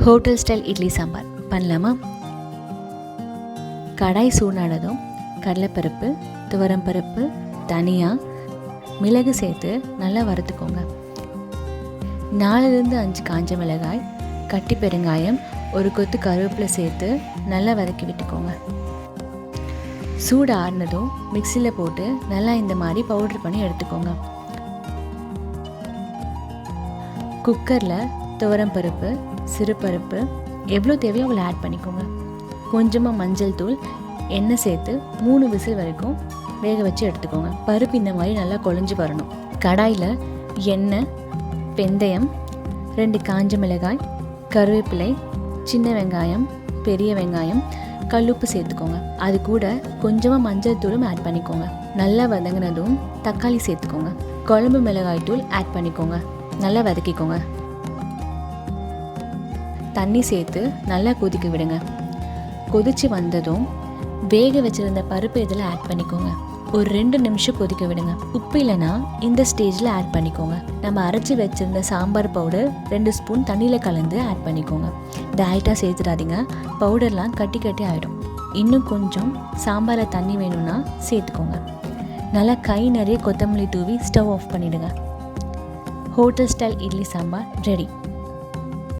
Hotel style idli sambar பண்ணலாமா? கடாய் சூடானதும் கடலைப்பருப்பு, துவரம்பருப்பு, தனியா, மிளகு சேர்த்து நல்லா வறுத்துக்கோங்க. 4-5 காஞ்ச மிளகாய், கட்டி பெருங்காயம், ஒரு கொத்து கருவேப்பிலை சேர்த்து நல்லா வதக்கி விட்டுக்கோங்க. சூடு ஆறுனதும் மிக்சியில் போட்டு நல்லா இந்த மாதிரி பவுடர் பண்ணி எடுத்துக்கோங்க. குக்கரில் துவரம்பருப்பு, சிறுபருப்பு எவ்வளோ தேவையோ அவ்வளோ ஆட் பண்ணிக்கோங்க. கொஞ்சமாக மஞ்சள் தூள், எண்ணெய் சேர்த்து 3 விசில் வரைக்கும் வேக வச்சு எடுத்துக்கோங்க. பருப்பு இந்த மாதிரி நல்லா குழஞ்சி வரணும். கடாயில் எண்ணெய், வெந்தயம், 2 காஞ்ச மிளகாய், கருவேப்பிலை, சின்ன வெங்காயம், பெரிய வெங்காயம், கல்லுப்பு சேர்த்துக்கோங்க. அது கூட கொஞ்சமாக மஞ்சள் தூளும் ஆட் பண்ணிக்கோங்க. நல்லா வதங்கினதும் தக்காளி சேர்த்துக்கோங்க. குழம்பு மிளகாய் தூள் ஆட் பண்ணிக்கோங்க. நல்லா வதக்கிக்கோங்க. தண்ணி சேர்த்து நல்லா கொதிக்க விடுங்க. கொதித்து வந்ததும் வேக வச்சுருந்த பருப்பு இதில் ஆட் பண்ணிக்கோங்க. ஒரு 2 நிமிஷம் கொதிக்க விடுங்க. உப்பு இல்லைன்னா இந்த ஸ்டேஜில் ஆட் பண்ணிக்கோங்க. நம்ம அரைச்சி வச்சுருந்த சாம்பார் பவுடர் 2 ஸ்பூன் தண்ணியில் கலந்து ஆட் பண்ணிக்கோங்க. டைரெக்டாக சேர்த்துடாதீங்க, பவுடர்லாம் கட்டி கட்டி ஆகிடும். இன்னும் கொஞ்சம் சாம்பாரில் தண்ணி வேணும்னா சேர்த்துக்கோங்க. நல்லா கை நிறைய கொத்தமல்லி தூவி ஸ்டவ் ஆஃப் பண்ணிவிடுங்க. Hotel style idli sambar ready.